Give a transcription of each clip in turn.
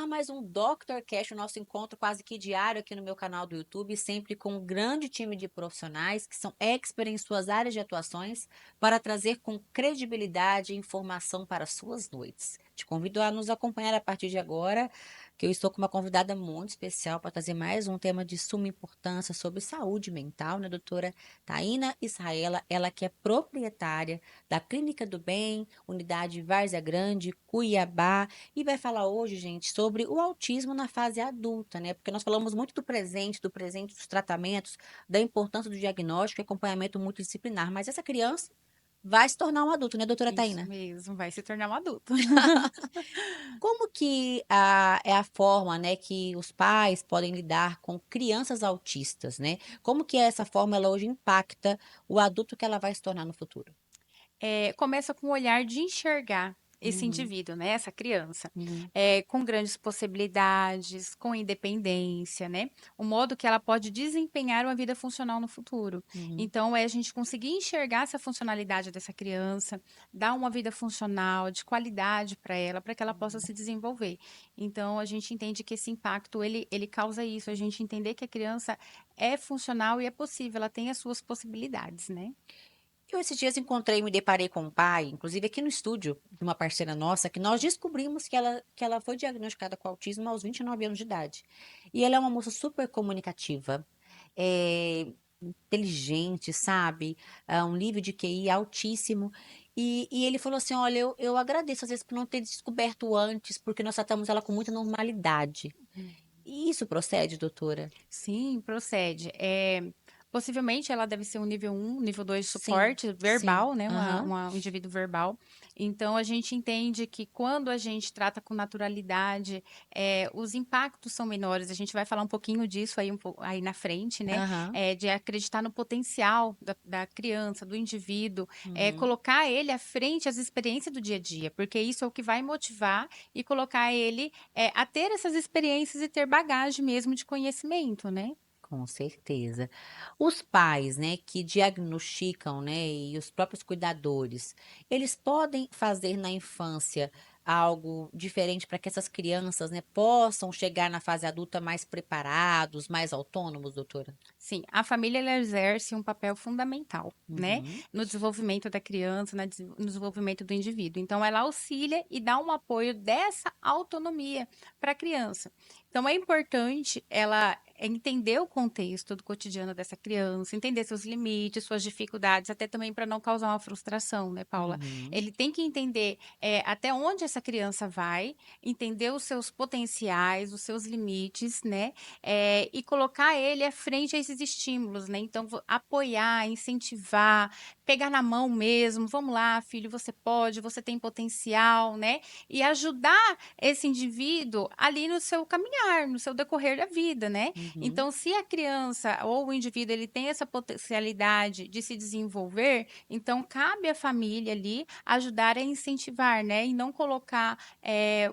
ar mais um Dr. Cash, o nosso encontro quase que diário aqui no meu canal do YouTube, sempre com um grande time de profissionais que são expert em suas áreas de atuações para trazer com credibilidade e informação para suas noites. Te convido a nos acompanhar a partir de agora, que eu estou com uma convidada muito especial para trazer mais um tema de suma importância sobre saúde mental, né, doutora Taina Israela, ela que é proprietária da Clínica do Bem, Unidade Várzea Grande, Cuiabá, e vai falar hoje, gente, sobre o autismo na fase adulta, né? Porque nós falamos muito do presente dos tratamentos, da importância do diagnóstico e acompanhamento multidisciplinar, mas essa criança vai se tornar um adulto, né, doutora Isso Taina? mesmo, vai se tornar um adulto. Como que é a forma, né, que os pais podem lidar com crianças autistas, né? Como que essa forma ela hoje impacta o adulto que ela vai se tornar no futuro? Começa com o olhar de enxergar esse Uhum, indivíduo, né, essa criança, uhum, com grandes possibilidades, com independência, né, o modo que ela pode desempenhar uma vida funcional no futuro. uhum. Então, é a gente conseguir enxergar essa funcionalidade dessa criança, dar uma vida funcional, de qualidade para que ela possa se desenvolver. Então, a gente entende que esse impacto, ele causa isso, a gente entender que a criança é funcional e é possível, ela tem as suas possibilidades, né. Eu esses dias encontrei e me deparei com um pai, inclusive aqui no estúdio de uma parceira nossa, que nós descobrimos que ela foi diagnosticada com autismo aos 29 anos de idade. E ela é uma moça super comunicativa, inteligente, sabe? Um nível de QI altíssimo. E ele falou assim: olha, eu agradeço às vezes por não ter descoberto antes, porque nós tratamos ela com muita normalidade. E isso procede, doutora? Sim, procede. Possivelmente ela deve ser um nível um, nível 2 de Sim, suporte sim. verbal, né, Aham. um indivíduo verbal. Então a gente entende que quando a gente trata com naturalidade, os impactos são menores. A gente vai falar um pouquinho disso aí, aí na frente, né, Aham. de acreditar no potencial da criança, do indivíduo, Uhum. colocar ele à frente às experiências do dia a dia, porque isso é o que vai motivar e colocar ele, a ter essas experiências e ter bagagem mesmo de conhecimento, né. Com certeza. Os pais, né, que diagnosticam, né, e os próprios cuidadores, eles podem fazer na infância algo diferente para que essas crianças, né, possam chegar na fase adulta mais preparados, mais autônomos, doutora? Sim, a família ela exerce um papel fundamental, né, Uhum. no desenvolvimento da criança, no desenvolvimento do indivíduo. Então, ela auxilia e dá um apoio dessa autonomia para a criança. Então, é importante ela entender o contexto do cotidiano dessa criança, entender seus limites, suas dificuldades, até também para não causar uma frustração, né, Paula? Uhum. Ele tem que entender até onde essa criança vai, entender os seus potenciais, os seus limites, né? E colocar ele à frente a esses estímulos, né. Então apoiar, incentivar, pegar na mão mesmo: "Vamos lá filho, você pode, você tem potencial", né, e ajudar esse indivíduo ali no seu caminhar, no seu decorrer da vida, né. Uhum. Então se a criança ou o indivíduo ele tem essa potencialidade de se desenvolver, então cabe à família ali ajudar a incentivar, né, e não colocar,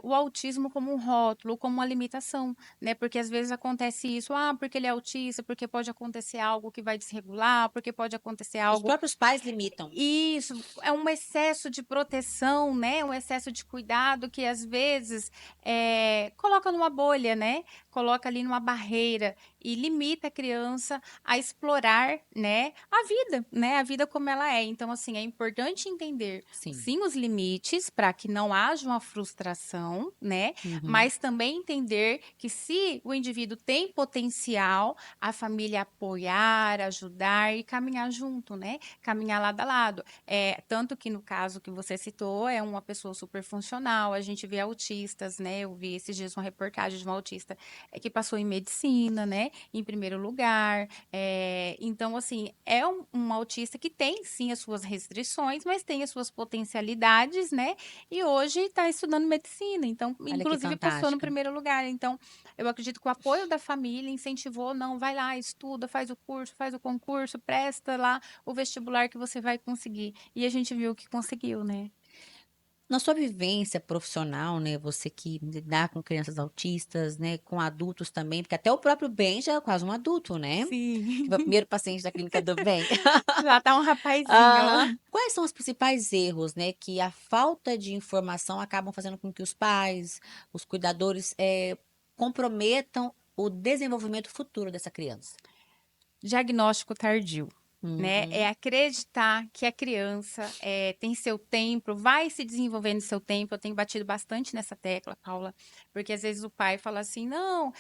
o autismo como um rótulo, como uma limitação, né, porque às vezes acontece isso, porque ele é autista, porque pode acontecer algo que vai desregular, porque pode acontecer Os algo. próprios pais limitam. Isso, é um excesso de proteção, né, um excesso de cuidado que às vezes, coloca numa bolha, né, coloca ali numa barreira e limita a criança a explorar, né, a vida como ela é. Então, assim, é importante entender, Sim. sim, os limites para que não haja uma frustração, né, Uhum. mas também entender que se o indivíduo tem potencial, a família apoiar, ajudar e caminhar junto, né, caminhar lado a lado. Tanto que no caso que você citou, é uma pessoa super funcional, a gente vê autistas, né, eu vi esses dias uma reportagem de uma autista, que passou em medicina, né, em primeiro lugar, então assim, é um autista que tem sim as suas restrições, mas tem as suas potencialidades, né, e hoje está estudando medicina, então Olha que inclusive passou no fantástica. primeiro lugar, então eu acredito que o apoio da família incentivou: "Não, vai lá, estuda, faz o curso, faz o concurso, presta lá o vestibular que você vai conseguir". E a gente viu que conseguiu, né. Na sua vivência profissional, né, você que lidar com crianças autistas, né, com adultos também, porque até o próprio Ben já é quase um adulto, né, que Sim, foi o primeiro paciente da clínica do Ben. já tá um rapazinho lá. Aham. Quais são os principais erros, né, que a falta de informação acabam fazendo com que os pais, os cuidadores, comprometam o desenvolvimento futuro dessa criança? Diagnóstico tardio, né, é Uhum, acreditar que a criança, tem seu tempo, vai se desenvolver no seu tempo. Eu tenho batido bastante nessa tecla, Paula, porque às vezes o pai fala assim: "Não,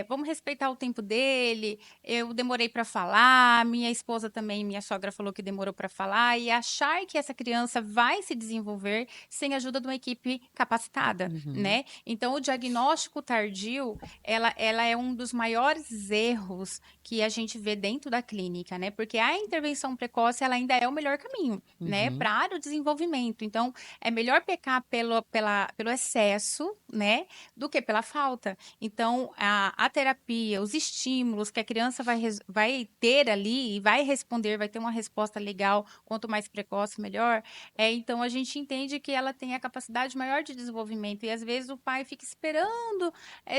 vamos respeitar o tempo dele, eu demorei para falar, minha esposa também, minha sogra falou que demorou para falar", e achar que essa criança vai se desenvolver sem a ajuda de uma equipe capacitada, uhum, né. Então o diagnóstico tardio, ela é um dos maiores erros que a gente vê dentro da clínica, né, porque a intervenção precoce ela ainda é o melhor caminho, né, uhum, para o desenvolvimento. Então, é melhor pecar pelo excesso, né, do que pela falta. Então, a terapia, os estímulos que a criança vai ter ali e vai responder, vai ter uma resposta legal, quanto mais precoce, melhor. Então a gente entende que ela tem a capacidade maior de desenvolvimento e às vezes o pai fica esperando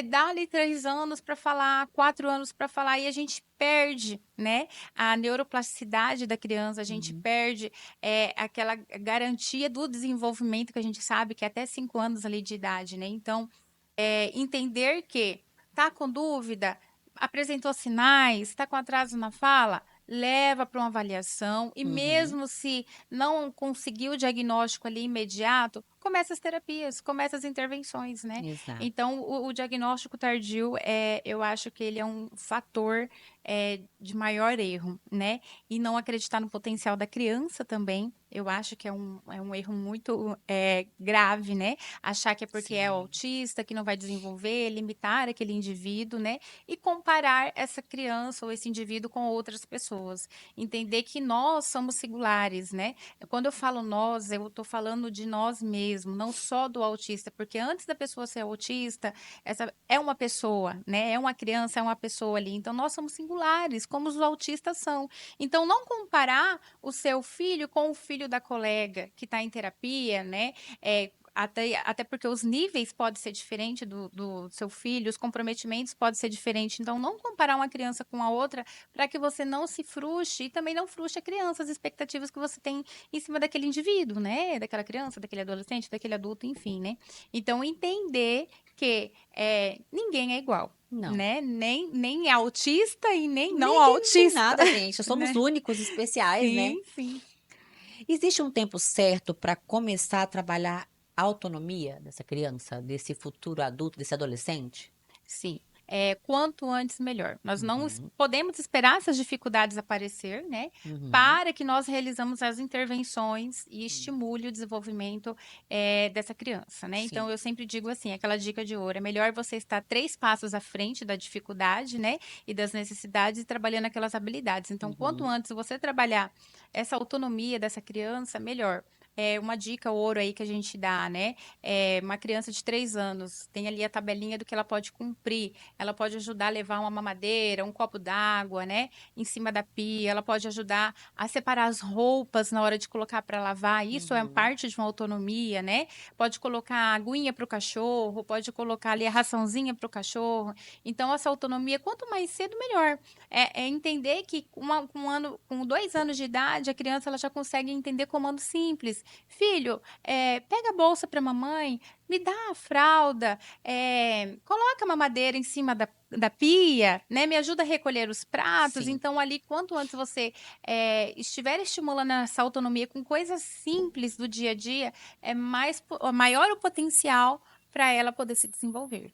dá ali 3 anos para falar, 4 anos para falar, e a gente perde, né, a neuroplasticidade da criança, a gente uhum, perde, aquela garantia do desenvolvimento que a gente sabe que é até 5 anos ali de idade, né. Então, entender que tá com dúvida, apresentou sinais, está com atraso na fala, leva para uma avaliação e uhum, mesmo se não conseguir o diagnóstico ali imediato, começa as terapias, começa as intervenções, né. exato. Então o diagnóstico tardio, eu acho que ele é um fator, de maior erro, né. E não acreditar no potencial da criança também, eu acho que é um erro muito, grave, né. Achar que é porque é Sim. autista, que não vai desenvolver, limitar aquele indivíduo, né, e comparar essa criança ou esse indivíduo com outras pessoas. Entender que nós somos singulares, né. Quando eu falo nós, eu estou falando de nós mesmos, não só do autista, porque antes da pessoa ser autista, essa é uma pessoa, né, é uma criança, é uma pessoa ali, então nós somos singulares, como os autistas são. Então não comparar o seu filho com o filho da colega que está em terapia, né, até porque os níveis podem ser diferente do seu filho, os comprometimentos podem ser diferentes, então não comparar uma criança com a outra, para que você não se frustre e também não frustre a criança, as expectativas que você tem em cima daquele indivíduo, né, daquela criança, daquele adolescente, daquele adulto, enfim, né. Então entender que, ninguém é igual, Não. né, nem autista e nem não Nem autista, nada, gente, somos né. únicos, especiais, né. Sim, sim. Existe um tempo certo para começar a trabalhar a autonomia dessa criança, desse futuro adulto, desse adolescente? Sim, quanto antes melhor. Nós não Uhum, podemos esperar essas dificuldades aparecer, né, uhum, para que nós realizamos as intervenções e hum, estimule o desenvolvimento, dessa criança, né. Então sim. eu sempre digo assim, aquela dica de ouro, é melhor você estar 3 passos à frente da dificuldade, né, e das necessidades e trabalhando aquelas habilidades. Então quanto Uhum, antes você trabalhar essa autonomia dessa criança, melhor. É uma dica ouro aí que a gente dá, né, uma criança de 3 anos tem ali a tabelinha do que ela pode cumprir, ela pode ajudar a levar uma mamadeira, um copo d'água, né, em cima da pia, ela pode ajudar a separar as roupas na hora de colocar para lavar, isso é uhum. parte de uma autonomia, né, pode colocar aguinha para o cachorro, pode colocar ali a raçãozinha para o cachorro, então essa autonomia quanto mais cedo melhor, é entender que com 2 anos de idade a criança ela já consegue entender comandos simples, "Filho, pega a bolsa para mamãe, me dá a fralda, coloca a mamadeira em cima da pia, né, me ajuda a recolher os pratos". Sim. Então ali, quanto antes você, estiver estimulando essa autonomia com coisas simples do dia a dia, é maior o potencial para ela poder se desenvolver.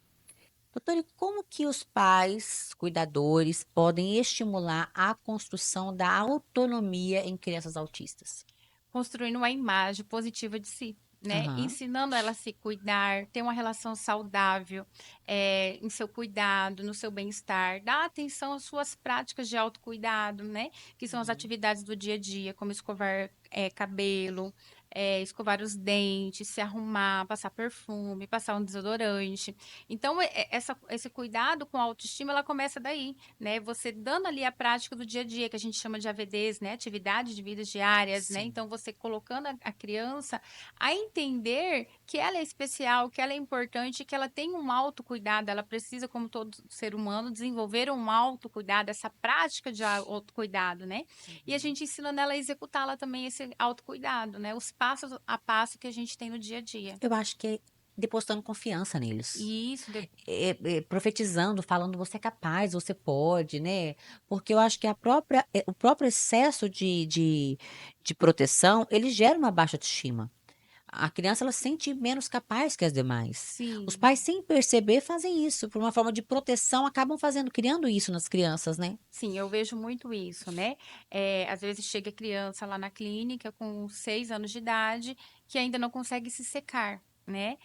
Doutora, e como que os pais, cuidadores, podem estimular a construção da autonomia em crianças autistas? Construindo uma imagem positiva de si, né, Aham. ensinando ela a se cuidar, ter uma relação saudável, em seu cuidado, no seu bem-estar, dar atenção às suas práticas de autocuidado, né, que são as Uhum. atividades do dia a dia, como escovar, cabelo, escovar os dentes, se arrumar, passar perfume, passar um desodorante. Então, esse cuidado com a autoestima, ela começa daí, né? Você dando ali a prática do dia a dia, que a gente chama de AVDs, né? Atividades de vidas diárias, né? Sim. Então, você colocando a criança a entender que ela é especial, que ela é importante, que ela tem um autocuidado, ela precisa, como todo ser humano, desenvolver um autocuidado, essa prática de autocuidado, né? E a Uhum. gente ensina nela a executá-la também, esse autocuidado, né? Os passos a passo que a gente tem no dia a dia. Eu acho que é depositando confiança neles. E isso, Profetizando, falando: "Você é capaz, você pode", né. Porque eu acho que o próprio excesso de proteção, ele gera uma baixa autoestima. A criança, ela se sente menos capaz que as demais. Os sim. pais, sem perceber, fazem isso, por uma forma de proteção, acabam criando isso nas crianças, né. Sim, eu vejo muito isso, né. Às vezes chega criança lá na clínica com 6 anos de idade, que ainda não consegue se secar, né,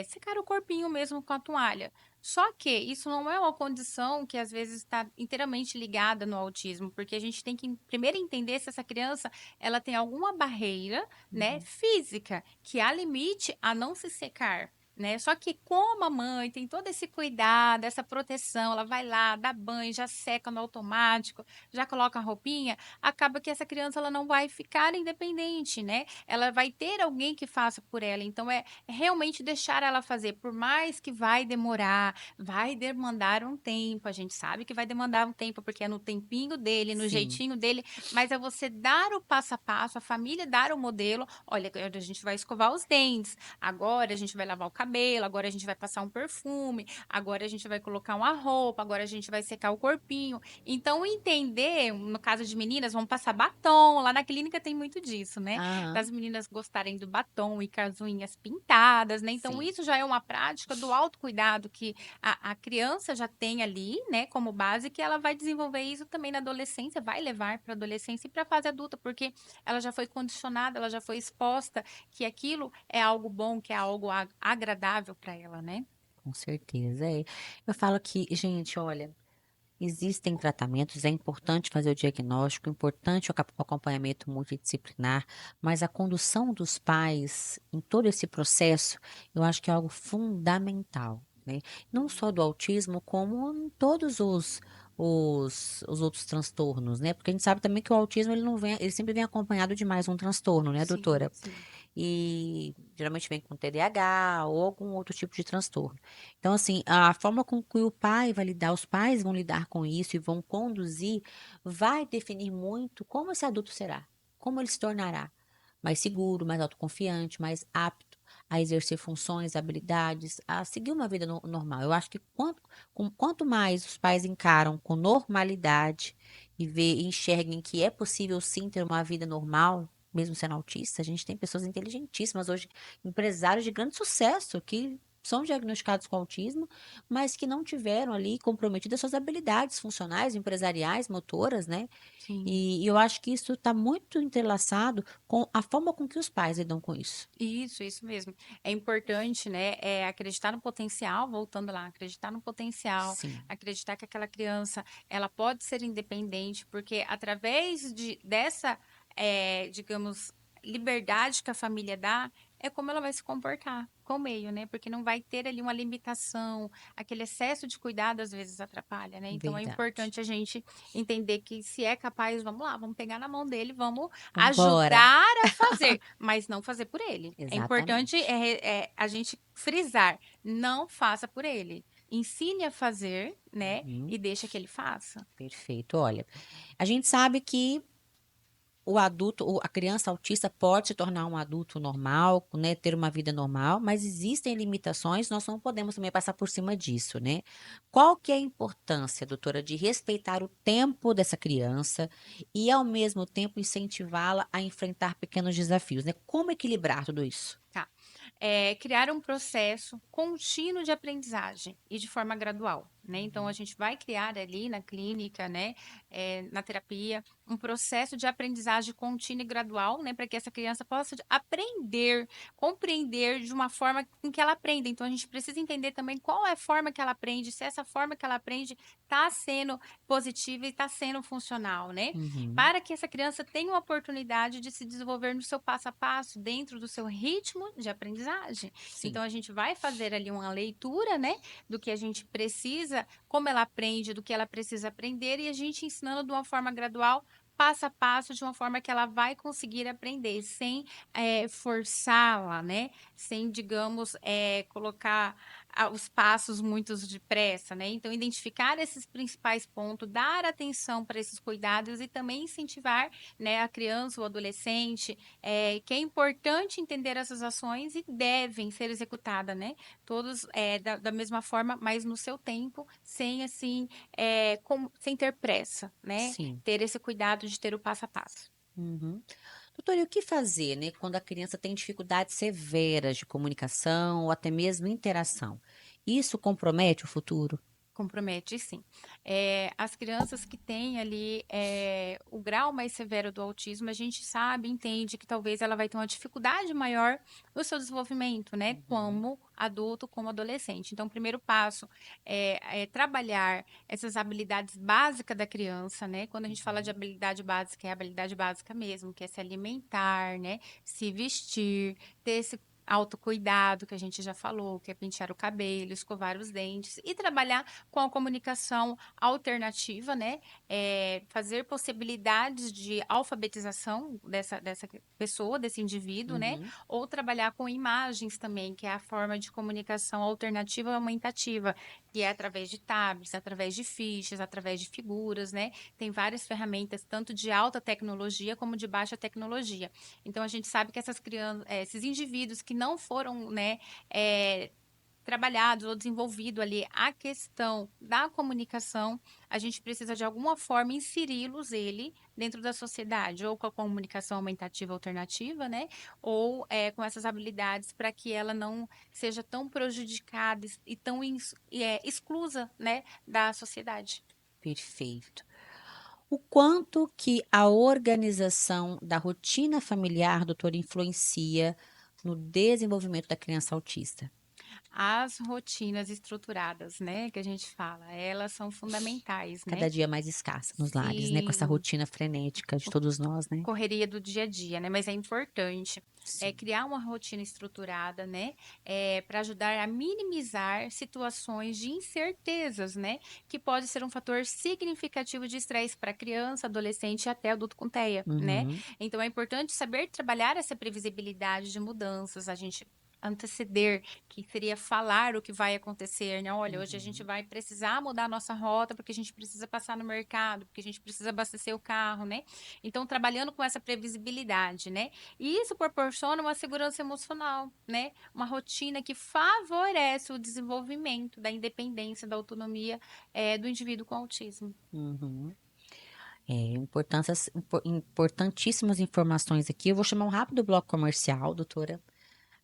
secar o corpinho mesmo com a toalha. Só que isso não é uma condição que às vezes está inteiramente ligada no autismo, porque a gente tem que primeiro entender se essa criança, ela tem alguma barreira, né, Uhum. física, que a limite a não se secar. Né, só que como a mãe tem todo esse cuidado, essa proteção, ela vai lá, dá banho, já seca no automático, já coloca a roupinha, acaba que essa criança ela não vai ficar independente, né, ela vai ter alguém que faça por ela, então é realmente deixar ela fazer, por mais que vai demorar, vai demandar um tempo, a gente sabe que vai demandar um tempo, porque é no tempinho dele, no Sim. jeitinho dele, mas é você dar o passo a passo, a família dar o modelo, olha, agora a gente vai escovar os dentes, agora a gente vai lavar o cabelo, agora a gente vai passar um perfume, agora a gente vai colocar uma roupa, agora a gente vai secar o corpinho. Então, entender, no caso de meninas, vão passar batom. Lá na clínica tem muito disso, né? Aham. Das meninas gostarem do batom e com as unhas pintadas, né? Então, Sim. isso já é uma prática do autocuidado que a criança já tem ali, né, como base, que ela vai desenvolver isso também na adolescência, vai levar para a adolescência e para a fase adulta, porque ela já foi condicionada, ela já foi exposta que aquilo é algo bom, que é algo agradável para ela, né. Com certeza, é. Eu falo que, gente, olha, existem tratamentos, é importante fazer o diagnóstico, é importante o acompanhamento multidisciplinar, mas a condução dos pais em todo esse processo, eu acho que é algo fundamental, né. Não só do autismo, como em todos os outros transtornos, né, porque a gente sabe também que o autismo ele sempre vem acompanhado de mais um transtorno, né, Sim, doutora? sim. E geralmente vem com TDAH ou algum outro tipo de transtorno. Então, assim, a forma com que o pai vai lidar, os pais vão lidar com isso e vão conduzir, vai definir muito como esse adulto será, como ele se tornará. Mais seguro, mais autoconfiante, mais apto a exercer funções, habilidades, a seguir uma vida normal. Eu acho que quanto mais os pais encaram com normalidade e enxerguem que é possível sim ter uma vida normal, mesmo sendo autista, a gente tem pessoas inteligentíssimas hoje, empresários de grande sucesso que são diagnosticados com autismo, mas que não tiveram ali comprometidas suas habilidades funcionais, empresariais, motoras, né. Sim. E eu acho que isso está muito entrelaçado com a forma com que os pais lidam com isso. Isso mesmo. É importante, né, acreditar no potencial, voltando lá, acreditar no potencial, Sim, acreditar que aquela criança, ela pode ser independente, porque através dessa, digamos, liberdade que a família dá, é como ela vai se comportar com o meio, né, porque não vai ter ali uma limitação, aquele excesso de cuidado às vezes atrapalha, né, então é verdade. importante a gente entender que se é capaz, vamos lá, vamos pegar na mão dele, vamos Vambora. ajudar a fazer, mas não fazer por ele. É importante Exatamente. a gente frisar, não faça por ele. Ensine a fazer, né, Uhum, e deixa que ele faça. perfeito. Olha, a gente sabe que a criança autista pode se tornar um adulto normal, né, ter uma vida normal, mas existem limitações, nós não podemos também passar por cima disso, né. Qual que é a importância, doutora, de respeitar o tempo dessa criança e, ao mesmo tempo, incentivá-la a enfrentar pequenos desafios, né? Como equilibrar tudo isso? Tá. Criar um processo contínuo de aprendizagem e de forma gradual, né. Então a Uhum. gente vai criar ali na clínica, né, na terapia, um processo de aprendizagem contínua e gradual, né, para que essa criança possa aprender, compreender de uma forma em que ela aprenda. Então, a gente precisa entender também qual é a forma que ela aprende, se essa forma que ela aprende está sendo positiva e está sendo funcional, né? Uhum. Para que essa criança tenha uma oportunidade de se desenvolver no seu passo a passo, dentro do seu ritmo de aprendizagem. Sim. Então, a gente vai fazer ali uma leitura, né, do que a gente precisa, como ela aprende, do que ela precisa aprender, e a gente ensinando de uma forma gradual, passo a passo, de uma forma que ela vai conseguir aprender, sem forçá-la, né? Sem, digamos, colocar os passos muito depressa, né? Então, identificar esses principais pontos, dar atenção para esses cuidados e também incentivar, né, a criança ou adolescente, que é importante entender essas ações e devem ser executadas, né? Todos da mesma forma, mas no seu tempo, sem assim, sem ter pressa, né? Sim. Ter esse cuidado de ter o passo a passo. Uhum. Doutora, e o que fazer, né, quando a criança tem dificuldades severas de comunicação ou até mesmo interação? Isso compromete o futuro? Compromete, sim. As crianças que têm ali o grau mais severo do autismo, a gente sabe, entende que talvez ela vai ter uma dificuldade maior no seu desenvolvimento, né? Uhum. Como adulto, como adolescente. Então, o primeiro passo é trabalhar essas habilidades básicas da criança, né? Quando a gente fala de Uhum. habilidade básica, é a habilidade básica mesmo, que é se alimentar, né? Se vestir, ter esse autocuidado, que a gente já falou, que é pentear o cabelo, escovar os dentes e trabalhar com a comunicação alternativa, né? Fazer possibilidades de alfabetização dessa pessoa, desse indivíduo, né? Uhum. Ou trabalhar com imagens também, que é a forma de comunicação alternativa e aumentativa, que é através de tablets, através de fichas, através de figuras, né? Tem várias ferramentas, tanto de alta tecnologia como de baixa tecnologia. Então, a gente sabe que essas crianças, esses indivíduos que não foram, né, trabalhados ou desenvolvido ali a questão da comunicação, a gente precisa de alguma forma inseri-los ele dentro da sociedade, ou com a comunicação aumentativa alternativa, né? Ou com essas habilidades para que ela não seja tão prejudicada e tão exclusa, né, da sociedade. Perfeito. O quanto que a organização da rotina familiar, doutora, influencia no desenvolvimento da criança autista? As rotinas estruturadas, né, que a gente fala, elas são fundamentais, né? Cada dia mais escassa nos lares, né, com essa Sim, rotina frenética de todos nós, né? correria do dia a dia, né? Mas é importante Sim. criar uma rotina estruturada, né? Para ajudar a minimizar situações de incertezas, né? Que pode ser um fator significativo de estresse para criança, adolescente e até adulto com TEA, né? Uhum. Então é importante saber trabalhar essa previsibilidade de mudanças, a gente anteceder, que seria falar o que vai acontecer, né? Olha, hoje a gente Uhum. vai precisar mudar a nossa rota porque a gente precisa passar no mercado, porque a gente precisa abastecer o carro, né? Então, trabalhando com essa previsibilidade, né? E isso proporciona uma segurança emocional, né? Uma rotina que favorece o desenvolvimento da independência, da autonomia do indivíduo com autismo. Uhum. Importantíssimas informações aqui. Eu vou chamar um rápido bloco comercial, doutora.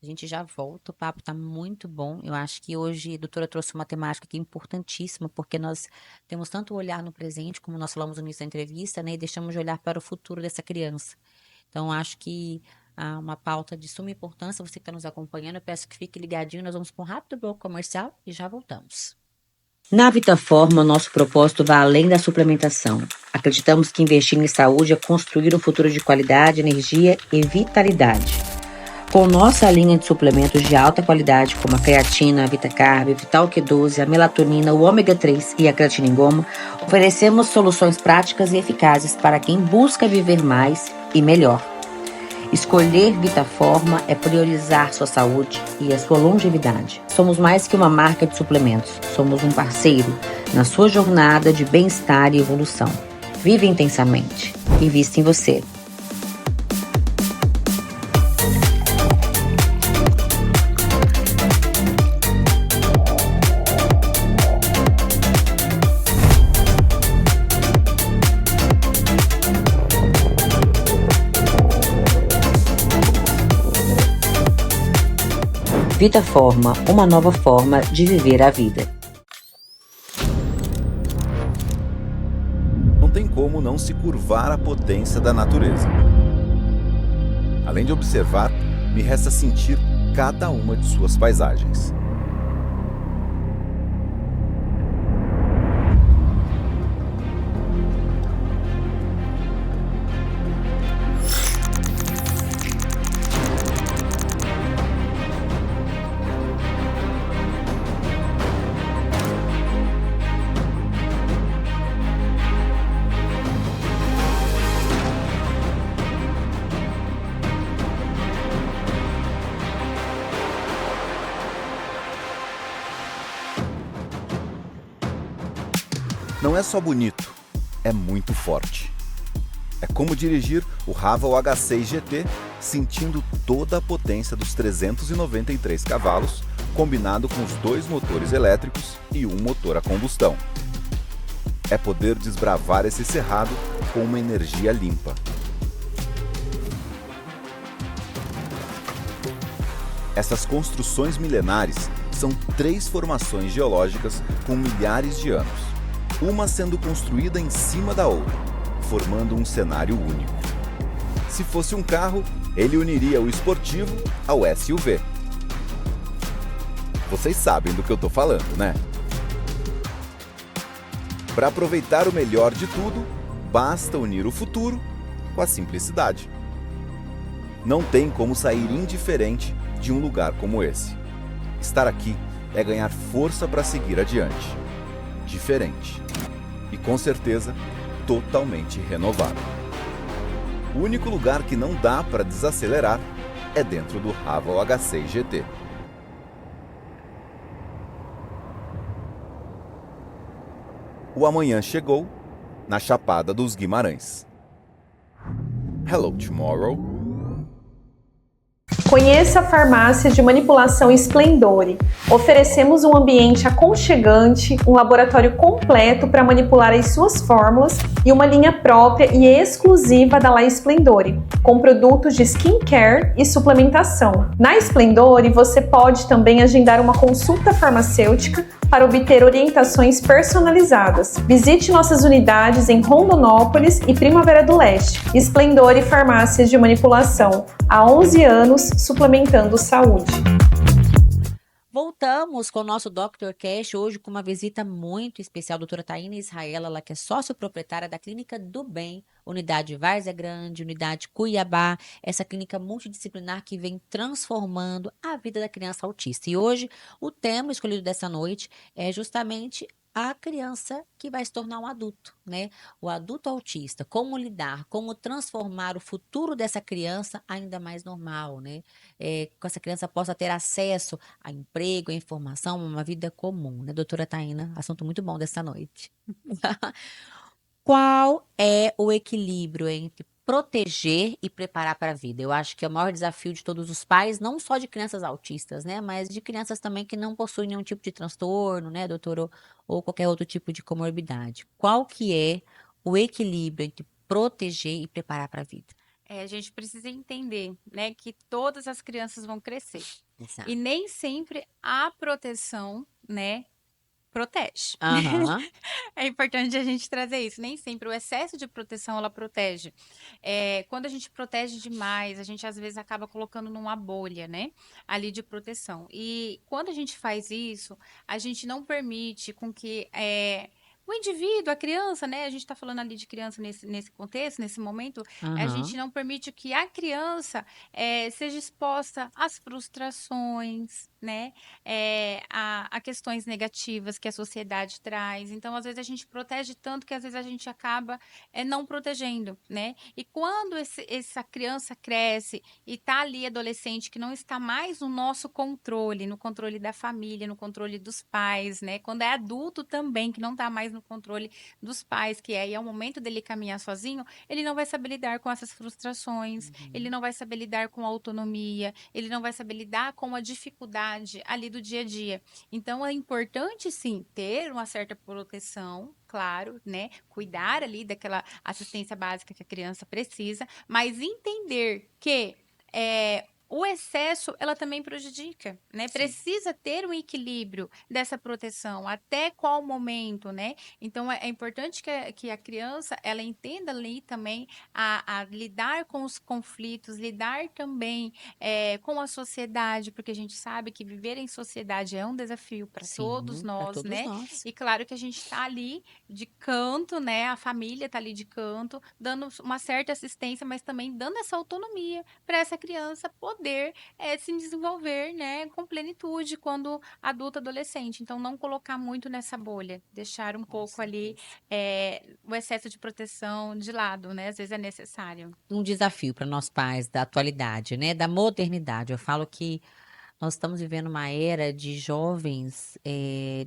A gente já volta, o papo está muito bom. Eu acho que hoje a doutora trouxe uma temática aqui importantíssima, porque nós temos tanto o olhar no presente, como nós falamos no início da entrevista, né? E deixamos de olhar para o futuro dessa criança. Então, acho que há uma pauta de suma importância. Você que está nos acompanhando, eu peço que fique ligadinho. Nós vamos para um rápido bloco comercial e já voltamos. Na Vitaforma, nosso propósito vai além da suplementação. Acreditamos que investir em saúde é construir um futuro de qualidade, energia e vitalidade. Com nossa linha de suplementos de alta qualidade, como a creatina, a VitaCarb, Vital Q12, a melatonina, o ômega 3 e a creatina em goma, oferecemos soluções práticas e eficazes para quem busca viver mais e melhor. Escolher Vitaforma é priorizar sua saúde e a sua longevidade. Somos mais que uma marca de suplementos, somos um parceiro na sua jornada de bem-estar e evolução. Vive intensamente. Invista em você. Vitaforma, uma nova forma de viver a vida. Não tem como não se curvar à potência da natureza. Além de observar, me resta sentir cada uma de suas paisagens. Não é só bonito, é muito forte. É como dirigir o Haval H6 GT sentindo toda a potência dos 393 cavalos, combinado com os 2 motores elétricos e um motor a combustão. É poder desbravar esse cerrado com uma energia limpa. Essas construções milenares são 3 formações geológicas com milhares de anos, uma sendo construída em cima da outra, formando um cenário único. Se fosse um carro, ele uniria o esportivo ao SUV. Vocês sabem do que eu tô falando, né? Para aproveitar o melhor de tudo, basta unir o futuro com a simplicidade. Não tem como sair indiferente de um lugar como esse. Estar aqui é ganhar força para seguir adiante. Diferente. E com certeza, totalmente renovado. O único lugar que não dá para desacelerar é dentro do Haval H6 GT. O amanhã chegou na Chapada dos Guimarães. Hello, tomorrow. Conheça a farmácia de manipulação Splendore. Oferecemos um ambiente aconchegante, um laboratório completo para manipular as suas fórmulas e uma linha própria e exclusiva da La Splendore, com produtos de skincare e suplementação. Na Splendore, você pode também agendar uma consulta farmacêutica para obter orientações personalizadas. Visite nossas unidades em Rondonópolis e Primavera do Leste. Splendore Farmácias de Manipulação. Há 11 anos, suplementando saúde. Voltamos com o nosso Dr. Cash, hoje com uma visita muito especial, doutora Taína Israel, ela que é sócio-proprietária da Clínica do Bem, unidade Várzea Grande, unidade Cuiabá, essa clínica multidisciplinar que vem transformando a vida da criança autista. E hoje, o tema escolhido dessa noite é justamente a criança que vai se tornar um adulto, né? O adulto autista, como lidar, como transformar o futuro dessa criança ainda mais normal, né? Que essa criança possa ter acesso a emprego, a informação, a uma vida comum, né, doutora Taína? Assunto muito bom dessa noite. Qual é o equilíbrio entre proteger e preparar para a vida? Eu acho que é o maior desafio de todos os pais, não só de crianças autistas, né, mas de crianças também que não possuem nenhum tipo de transtorno, né, doutor, ou qualquer outro tipo de comorbidade. Qual que é o equilíbrio entre proteger e preparar para a vida? A gente precisa entender, né, que todas as crianças vão crescer. Exato. E nem sempre a proteção, né, protege. Aham. É importante a gente trazer isso. Nem sempre o excesso de proteção ela protege. Quando a gente protege demais, a gente às vezes acaba colocando numa bolha, né? Ali de proteção. E quando a gente faz isso, a gente não permite com que o indivíduo, a criança, né? A gente está falando ali de criança nesse contexto, nesse momento, a gente Aham. não permite que a criança seja exposta às frustrações, né? A questões negativas que a sociedade traz. Então, às vezes, a gente protege tanto que às vezes a gente acaba não protegendo, né? E quando essa criança cresce e está ali adolescente, que não está mais no nosso controle, no controle da família, no controle dos pais, né? Quando é adulto também, que não está mais no controle dos pais, que aí é o momento dele caminhar sozinho, ele não vai saber lidar com essas frustrações, ele não vai saber lidar com a autonomia, ele não vai saber lidar com a dificuldade ali do dia a dia. Então, é importante, sim, ter uma certa proteção, claro, né? Cuidar ali daquela assistência básica que a criança precisa, mas entender que o excesso, ela também prejudica, né? Sim. Precisa ter um equilíbrio dessa proteção, até qual momento, né? Então, é importante que a criança, ela entenda ali também a lidar com os conflitos, lidar também com a sociedade, porque a gente sabe que viver em sociedade é um desafio para todos Sim, para nós, todos né? nós. E claro que a gente está ali de canto, né? A família está ali de canto, dando uma certa assistência, mas também dando essa autonomia para essa criança poder se desenvolver, né, com plenitude quando adulto, adolescente. Então, não colocar muito nessa bolha, deixar um Com pouco ali certeza. o excesso de proteção de lado, né? Às vezes é necessário. Um desafio para nós pais da atualidade, né, da modernidade. Eu falo que nós estamos vivendo uma era de jovens,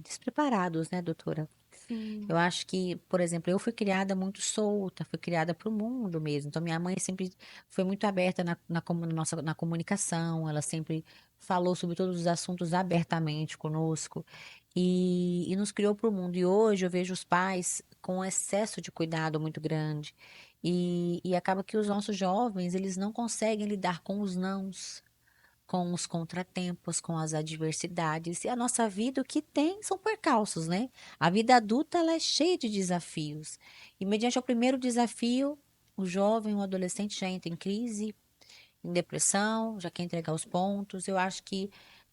despreparados, né, doutora? Sim, Eu acho que, por exemplo, eu fui criada muito solta, fui criada para o mundo mesmo. Então, minha mãe sempre foi muito aberta na comunicação, ela sempre falou sobre todos os assuntos abertamente conosco e nos criou para o mundo. E hoje eu vejo os pais com um excesso de cuidado muito grande. E acaba que os nossos jovens, eles não conseguem lidar com os nãos, com os contratempos, com as adversidades. E a nossa vida, o que tem são percalços, né? A vida adulta, ela é cheia de desafios. E mediante o primeiro desafio, o jovem, o adolescente já entra em crise, em depressão, já quer entregar os pontos. Eu acho que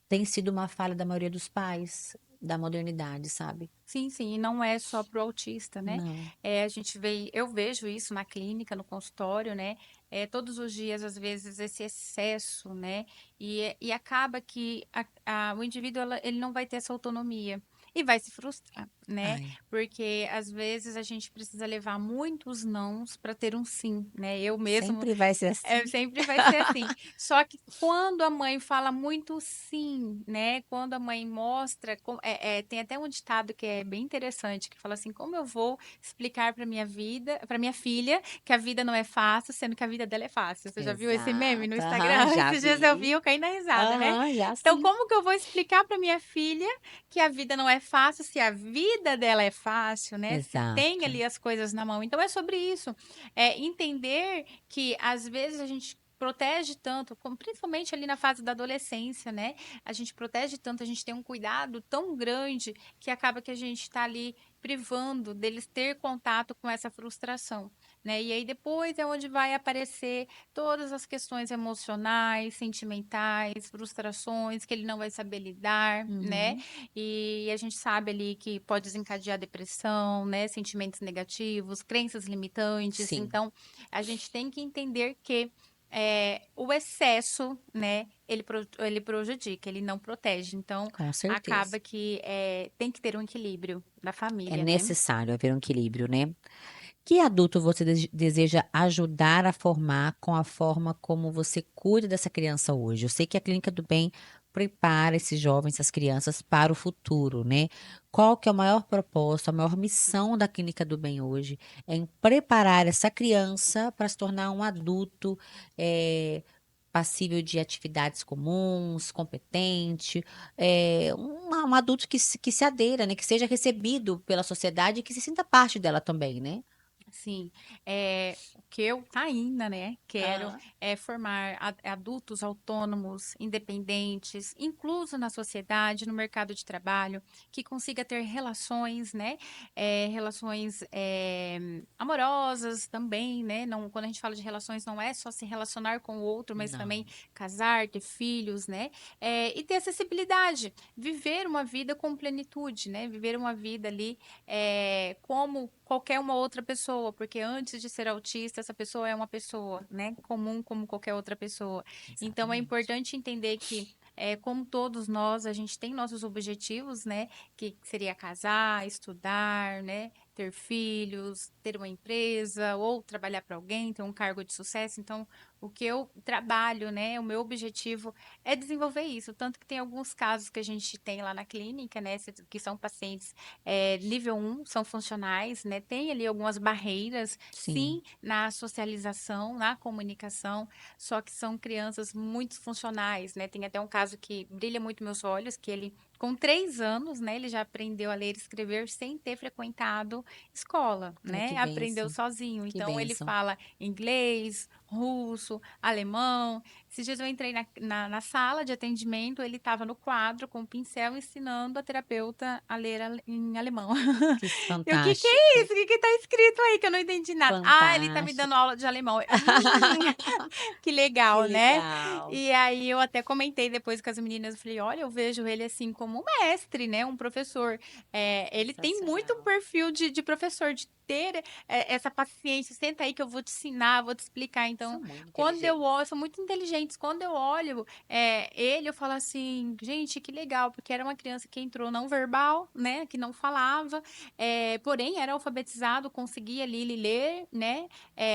tem sido uma falha da maioria dos pais da modernidade, sabe? sim, sim. E não é só para o autista, né? Não. A gente vê, eu vejo isso na clínica, no consultório, né? Todos os dias, às vezes, esse excesso, né? E acaba que o indivíduo, ele não vai ter essa autonomia. E vai se frustrar, né? Ai, Porque às vezes a gente precisa levar muitos nãos para ter um sim, né? Eu mesmo sempre vai ser assim. sempre vai ser assim. Só que quando a mãe fala muito sim, né? Quando a mãe mostra, tem até um ditado que é bem interessante, que fala assim: como eu vou explicar para minha vida, para minha filha, que a vida não é fácil, sendo que a vida dela é fácil. Você já viu esse meme no Exato. Aham, Instagram? já Esses dias eu vi, vi. eu caí na risada, né? Aham, já Então, sim. como que eu vou explicar para minha filha que a vida não é fácil se a vida dela é fácil, né? Se tem Exato. ali as coisas na mão. Então, é sobre isso. Entender que às vezes a gente protege tanto, principalmente ali na fase da adolescência, né? A gente protege tanto, a gente tem um cuidado tão grande que acaba que a gente está ali privando deles ter contato com essa frustração, né? E aí depois é onde vai aparecer todas as questões emocionais, sentimentais, frustrações que ele não vai saber lidar, né? Uhum. E a gente sabe ali que pode desencadear depressão, né? Sentimentos negativos, crenças limitantes. Sim, Então, a gente tem que entender que o excesso, né, ele prejudica, ele não protege. Então, com certeza. acaba que tem que ter um equilíbrio da É família, né? necessário haver um equilíbrio, né? Que adulto você deseja ajudar a formar com a forma como você cuida dessa criança hoje? Eu sei que a Clínica do Bem prepara esses jovens, essas crianças para o futuro, né? Qual que é o maior propósito, a maior missão da Clínica do Bem hoje? É em preparar essa criança para se tornar um adulto, passível de atividades comuns, competente, um adulto que se adeira, né? Que seja recebido pela sociedade e que se sinta parte dela também, né? Sim, o que eu ainda, né, quero Aham. é formar adultos autônomos, independentes, incluso na sociedade, no mercado de trabalho, que consiga ter relações, né, relações amorosas também, né, não, quando a gente fala de relações não é só se relacionar com o outro, mas também Não, casar, ter filhos, né, e ter acessibilidade, viver uma vida com plenitude, né, viver uma vida ali como qualquer uma outra pessoa, porque antes de ser autista, essa pessoa é uma pessoa, né, comum como qualquer outra pessoa. Então, é exatamente. importante entender que, como todos nós, a gente tem nossos objetivos, né, que seria casar, estudar, né, ter filhos, ter uma empresa ou trabalhar para alguém, ter um cargo de sucesso. Então, o que eu trabalho, né, o meu objetivo é desenvolver isso. Tanto que tem alguns casos que a gente tem lá na clínica, né, que são pacientes nível 1 são funcionais, né? Tem ali algumas barreiras, Sim. sim, na socialização, na comunicação, só que são crianças muito funcionais, né? Tem até um caso que brilha muito meus olhos, que ele, com 3 anos, né, ele já aprendeu a ler e escrever sem ter frequentado escola, Ai, que né? Aprendeu bênção, sozinho. que Então, ele bênção. fala inglês, russo, alemão. Esses dias eu entrei na sala de atendimento, ele estava no quadro com o pincel ensinando a terapeuta a ler em alemão. Que Eu, o que que é fantástico, isso? O que que tá escrito aí que eu não entendi nada? Ah, ele tá me dando fantástico. aula de alemão. Que Que legal, né? legal. E aí eu até comentei depois com as meninas, eu falei, olha, eu vejo ele assim como um mestre, né? Um professor. Ele tem muito um Sensacional. perfil de professor, de ter essa paciência. Senta aí que eu vou te ensinar, vou te explicar. Então, São muito quando eu inteligentes. olho, são muito inteligentes. Quando eu olho ele, eu falo assim, gente, que legal, porque era uma criança que entrou não verbal, né? Que não falava, porém era alfabetizado, conseguia ali ler, né?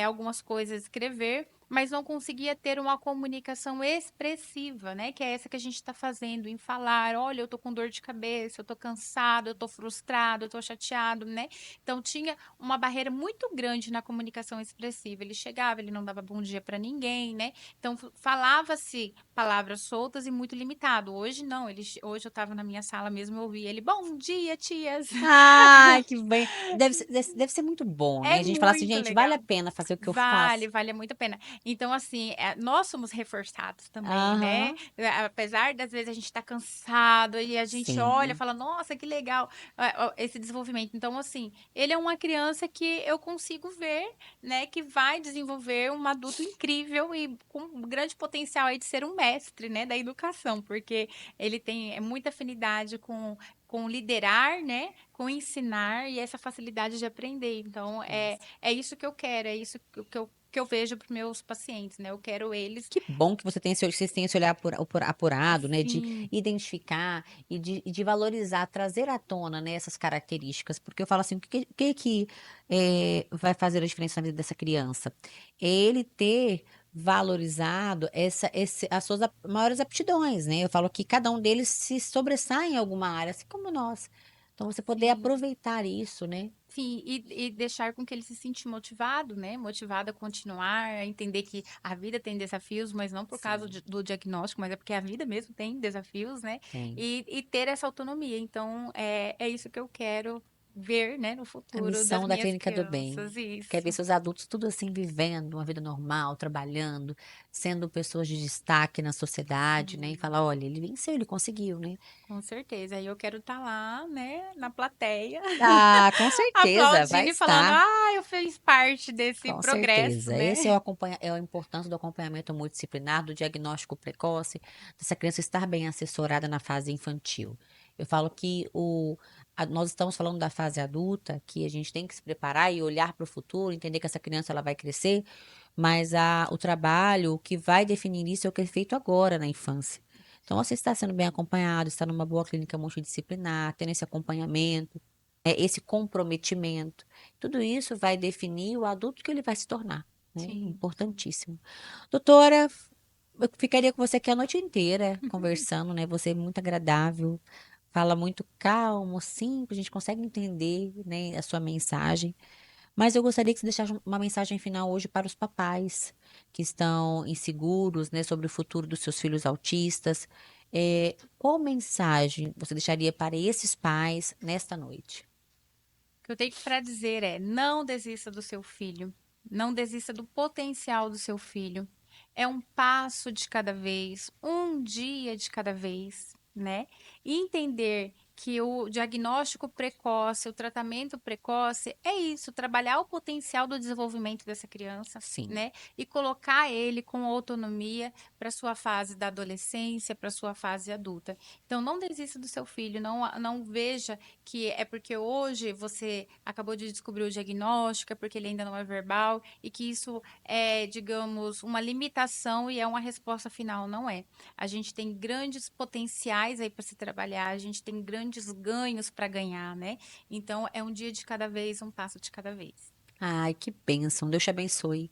Algumas coisas escrever, mas não conseguia ter uma comunicação expressiva, né? Que é essa que a gente está fazendo, em falar, olha, eu tô com dor de cabeça, eu tô cansado, eu tô frustrado, eu tô chateado, né? Então tinha uma barreira muito grande na comunicação expressiva. Ele chegava, ele não dava bom dia para ninguém, né? Então falava-se palavras soltas e muito limitado. Hoje não, hoje eu estava na minha sala mesmo, eu ouvi ele, bom dia, tias. Ah, que bem. Deve ser muito bom, né? É A gente fala assim, muito gente, vale a legal. pena fazer o que eu Vale, faço. vale muito a pena. Então, assim, nós somos reforçados também, né? Aham. Apesar das vezes a gente estar cansado e a gente olha e Sim. fala, nossa, que legal esse desenvolvimento. Então, assim, ele é uma criança que eu consigo ver, né, que vai desenvolver um adulto incrível e com um grande potencial aí de ser um mestre, né, da educação, porque ele tem muita afinidade com liderar, né, com ensinar e essa facilidade de aprender. Então, Isso. é isso que eu quero, é isso que eu vejo para meus pacientes, né? Eu quero eles Que bom que vocês têm esse olhar apurado, né? De assim. identificar e de valorizar, trazer à tona, né, essas características. Porque eu falo assim, o que vai fazer a diferença na vida dessa criança? É ele ter valorizado as suas maiores aptidões, né? Eu falo que cada um deles se sobressai em alguma área, assim como nós. Então, você poder Sim. aproveitar isso, né? Sim, e deixar com que ele se sinta motivado, né? Motivado a continuar, a entender que a vida tem desafios, mas não por causa Sim, do diagnóstico, mas é porque a vida mesmo tem desafios, né? tem. E ter essa autonomia. Então, é isso que eu quero ver, né, no A futuro das missão da minhas Clínica do Bem. crianças. Quer ver Isso, seus adultos tudo assim vivendo uma vida normal, trabalhando, sendo pessoas de destaque na sociedade, né? E sim. falar, olha, ele venceu, ele conseguiu, né? Com certeza. Aí eu quero estar lá, né, na plateia, Ah, com certeza, vai aplaudindo e falando: estar. "Ah, eu fiz parte desse Com progresso", certeza. né. Esse é a importância do acompanhamento multidisciplinar, do diagnóstico precoce, dessa criança estar bem assessorada na fase infantil. Eu falo que nós estamos falando da fase adulta, que a gente tem que se preparar e olhar para o futuro, entender que essa criança ela vai crescer, mas o trabalho, o que vai definir isso é o que é feito agora na infância. Então, você está sendo bem acompanhado, está numa boa clínica multidisciplinar, tendo esse acompanhamento, esse comprometimento. Tudo isso vai definir o adulto que ele vai se tornar, né? Sim, sim. Importantíssimo. Doutora, eu ficaria com você aqui a noite inteira conversando, né? Você é muito agradável, fala muito calmo, simples, a gente consegue entender, né, a sua mensagem. Mas eu gostaria que você deixasse uma mensagem final hoje para os papais que estão inseguros, né, sobre o futuro dos seus filhos autistas. Qual mensagem você deixaria para esses pais nesta noite? O que eu tenho para dizer é: não desista do seu filho, não desista do potencial do seu filho. É um passo de cada vez, um dia de cada vez, né? E entender que o diagnóstico precoce, o tratamento precoce é isso, trabalhar o potencial do desenvolvimento dessa criança, Sim. né? E colocar ele com autonomia para sua fase da adolescência, para sua fase adulta. Então, não desista do seu filho, não veja que é porque hoje você acabou de descobrir o diagnóstico, é porque ele ainda não é verbal e que isso é, digamos, uma limitação e é uma resposta final, não é. A gente tem grandes potenciais aí para se trabalhar, a gente tem grandes ganhos para ganhar, né? Então é um dia de cada vez, um passo de cada vez. Ai, que bênção. Deus te abençoe.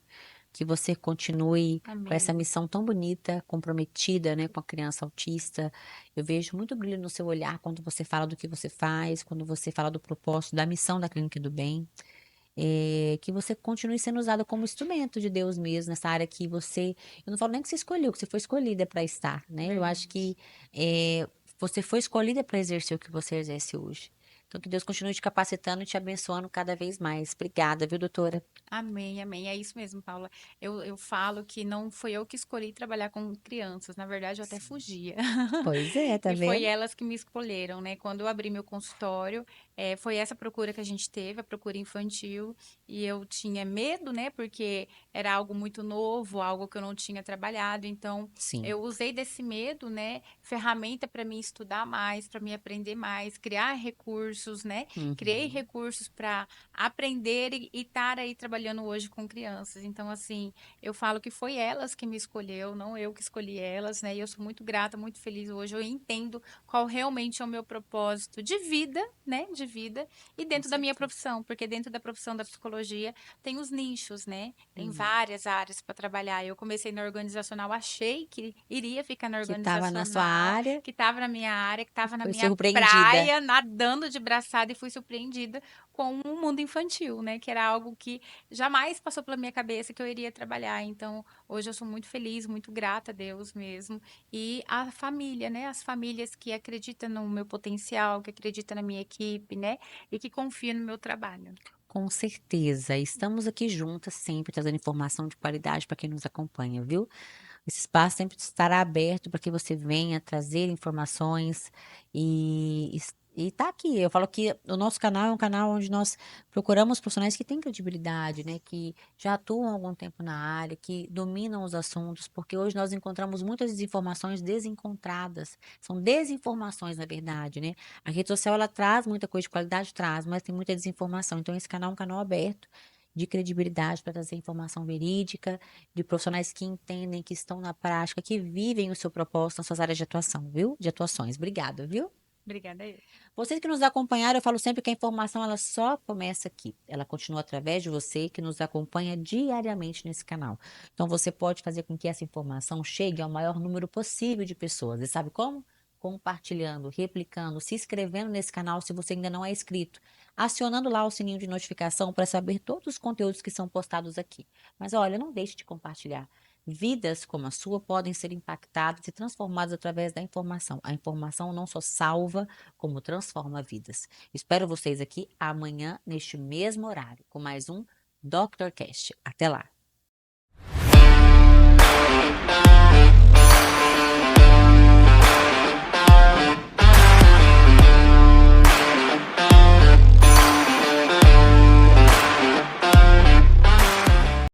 Que você continue com essa Amém. missão tão bonita, comprometida, né, com a criança autista. Eu vejo muito brilho no seu olhar quando você fala do que você faz, quando você fala do propósito, da missão da Clínica do Bem. Que você continue sendo usada como instrumento de Deus mesmo, nessa área que você. Eu não falo nem que você escolheu, que você foi escolhida para estar, né? Eu acho Verdade. que você foi escolhida para exercer o que você exerce hoje. Então, que Deus continue te capacitando e te abençoando cada vez mais. Obrigada, viu, doutora? Amém, amém. É isso mesmo, Paula. Eu falo que não foi eu que escolhi trabalhar com crianças. Na verdade, eu até Sim. fugia. Pois é, tá E foi vendo? elas que me escolheram, né? Quando eu abri meu consultório, foi essa procura que a gente teve, a procura infantil, e eu tinha medo, né? Porque era algo muito novo, algo que eu não tinha trabalhado. Então, Sim. eu usei desse medo, né? Ferramenta para me estudar mais, para me aprender mais, criar recursos, né? Criei Uhum. recursos para aprender e estar aí trabalhando hoje com crianças. Então, assim, eu falo que foi elas que me escolheu, não eu que escolhi elas, né? E eu sou muito grata, muito feliz hoje. Eu entendo qual realmente é o meu propósito de vida, né? De vida e Com dentro da minha certeza. profissão, porque dentro da profissão da psicologia tem os nichos, né? Tem Uhum. várias áreas para trabalhar. Eu comecei na organizacional, achei que iria ficar na Que estava na sua organizacional, área que estava na minha área, que e estava na foi minha surpreendida. praia, nadando de braçada e fui surpreendida com o mundo infantil, né? Que era algo que jamais passou pela minha cabeça que eu iria trabalhar. Então, hoje eu sou muito feliz, muito grata a Deus mesmo. E a família, né? As famílias que acreditam no meu potencial, que acreditam na minha equipe, né? E que confiam no meu trabalho. Com certeza. Estamos aqui juntas sempre trazendo informação de qualidade para quem nos acompanha, viu? Esse espaço sempre estará aberto para que você venha trazer informações e tá aqui. Eu falo que o nosso canal é um canal onde nós procuramos profissionais que têm credibilidade, né? Que já atuam há algum tempo na área, que dominam os assuntos, porque hoje nós encontramos muitas desinformações desencontradas. São desinformações, na verdade, né? A rede social ela traz muita coisa de qualidade, traz, mas tem muita desinformação. Então, esse canal é um canal aberto de credibilidade para trazer informação verídica de profissionais que entendem, que estão na prática, que vivem o seu propósito nas suas áreas de atuação, viu? De atuações. Obrigada, viu? Obrigada a eu. Vocês que nos acompanharam, eu falo sempre que a informação ela só começa aqui. Ela continua através de você que nos acompanha diariamente nesse canal. Então você pode fazer com que essa informação chegue ao maior número possível de pessoas. E sabe como? Compartilhando, replicando, se inscrevendo nesse canal se você ainda não é inscrito, acionando lá o sininho de notificação para saber todos os conteúdos que são postados aqui. Mas olha, não deixe de compartilhar. Vidas como a sua podem ser impactadas e transformadas através da informação. A informação não só salva, como transforma vidas. Espero vocês aqui amanhã, neste mesmo horário, com mais um Dr. Cast. Até lá!